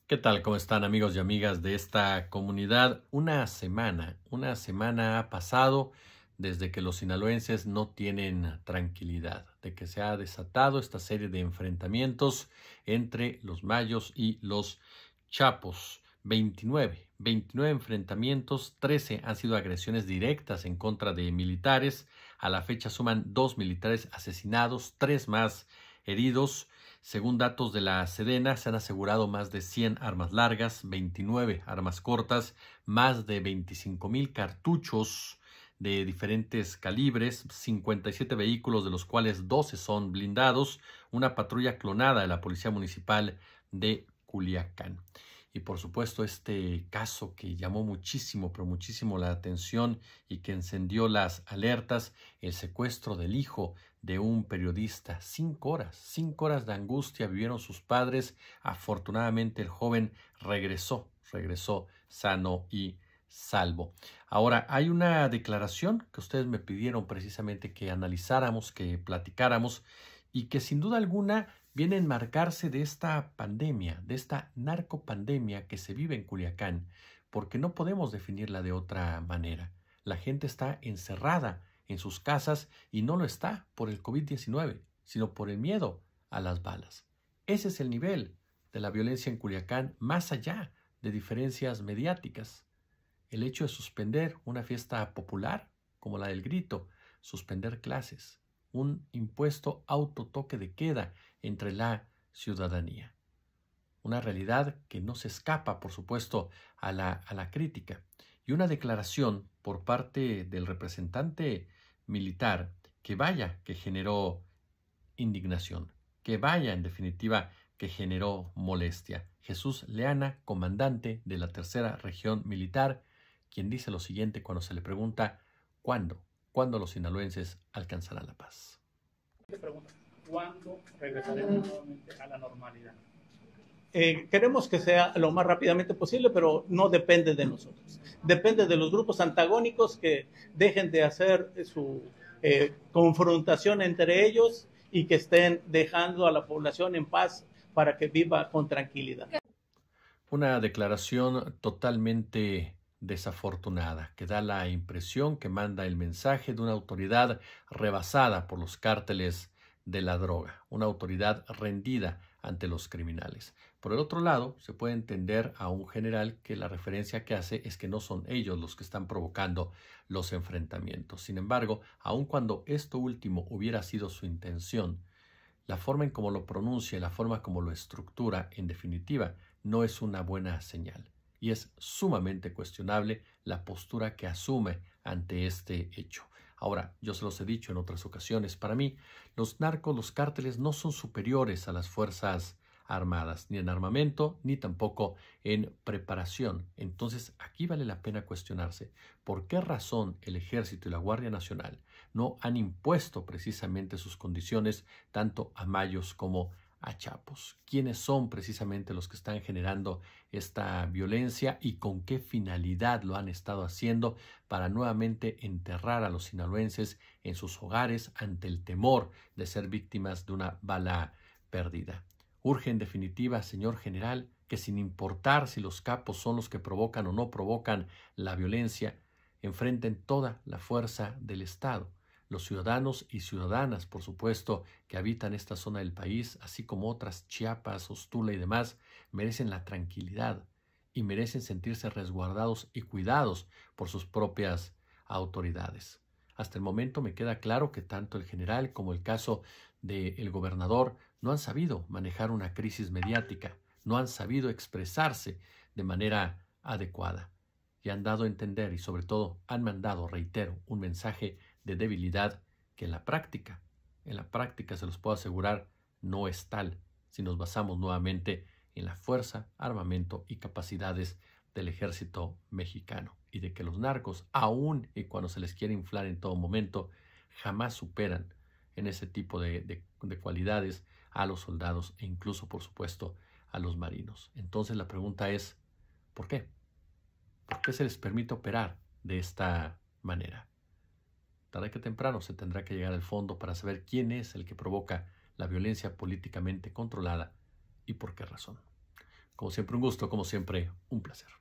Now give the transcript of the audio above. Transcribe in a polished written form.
¿Qué tal? ¿Cómo están amigos y amigas de esta comunidad? Una semana ha pasado desde que los sinaloenses no tienen tranquilidad, de que se ha desatado esta serie de enfrentamientos entre los mayos y los chapos. 29 enfrentamientos, 13 han sido agresiones directas en contra de militares. A la fecha suman 2 militares asesinados, 3 más heridos. Según datos de la Sedena, se han asegurado más de 100 armas largas, 29 armas cortas, más de 25,000 cartuchos de diferentes calibres, 57 vehículos, de los cuales 12 son blindados, una patrulla clonada de la Policía Municipal de Culiacán. Y por supuesto este caso que llamó muchísimo, pero muchísimo la atención y que encendió las alertas, el secuestro del hijo de un periodista. 5 horas de angustia vivieron sus padres. Afortunadamente el joven regresó sano y salvo. Ahora, hay una declaración que ustedes me pidieron precisamente que analizáramos, que platicáramos, y que sin duda alguna viene a enmarcarse de esta pandemia, de esta narcopandemia que se vive en Culiacán, porque no podemos definirla de otra manera. La gente está encerrada en sus casas y no lo está por el COVID-19, sino por el miedo a las balas. Ese es el nivel de la violencia en Culiacán, más allá de diferencias mediáticas. El hecho de suspender una fiesta popular como la del Grito, suspender clases, un impuesto autotoque de queda entre la ciudadanía. Una realidad que no se escapa, por supuesto, a la crítica. Y una declaración por parte del representante militar que generó indignación, que en definitiva, que generó molestia. Jesús Leana, comandante de la Tercera Región Militar, quien dice lo siguiente cuando se le pregunta ¿cuándo los sinaloenses alcanzarán la paz? Te pregunto, ¿cuándo regresaremos nuevamente a la normalidad? Queremos que sea lo más rápidamente posible, pero no depende de nosotros. Depende de los grupos antagónicos que dejen de hacer su confrontación entre ellos y que estén dejando a la población en paz para que viva con tranquilidad. Una declaración totalmente desafortunada, que da la impresión, que manda el mensaje de una autoridad rebasada por los cárteles de la droga, una autoridad rendida ante los criminales. Por el otro lado, se puede entender a un general que la referencia que hace es que no son ellos los que están provocando los enfrentamientos. Sin embargo, aun cuando esto último hubiera sido su intención, la forma en cómo lo pronuncia y la forma como lo estructura, en definitiva, no es una buena señal. Y es sumamente cuestionable la postura que asume ante este hecho. Ahora, yo se los he dicho en otras ocasiones, para mí, los cárteles no son superiores a las fuerzas armadas, ni en armamento, ni tampoco en preparación. Entonces, aquí vale la pena cuestionarse por qué razón el Ejército y la Guardia Nacional no han impuesto precisamente sus condiciones tanto a mayos como a chapos. ¿Quiénes son precisamente los que están generando esta violencia y con qué finalidad lo han estado haciendo para nuevamente enterrar a los sinaloenses en sus hogares ante el temor de ser víctimas de una bala perdida? Urge en definitiva, señor general, que sin importar si los capos son los que provocan o no provocan la violencia, enfrenten toda la fuerza del Estado. Los ciudadanos y ciudadanas, por supuesto, que habitan esta zona del país, así como otras Chiapas, Ostula y demás, merecen la tranquilidad y merecen sentirse resguardados y cuidados por sus propias autoridades. Hasta el momento me queda claro que tanto el general como el caso del gobernador no han sabido manejar una crisis mediática, no han sabido expresarse de manera adecuada y han dado a entender y sobre todo han mandado, reitero, un mensaje de debilidad que en la práctica se los puedo asegurar, no es tal si nos basamos nuevamente en la fuerza, armamento y capacidades del ejército mexicano y de que los narcos, aun y cuando se les quiere inflar en todo momento, jamás superan en ese tipo de cualidades a los soldados e incluso, por supuesto, a los marinos. Entonces la pregunta es, ¿por qué? ¿Por qué se les permite operar de esta manera? Tarde que temprano se tendrá que llegar al fondo para saber quién es el que provoca la violencia políticamente controlada y por qué razón. Como siempre un gusto, como siempre un placer.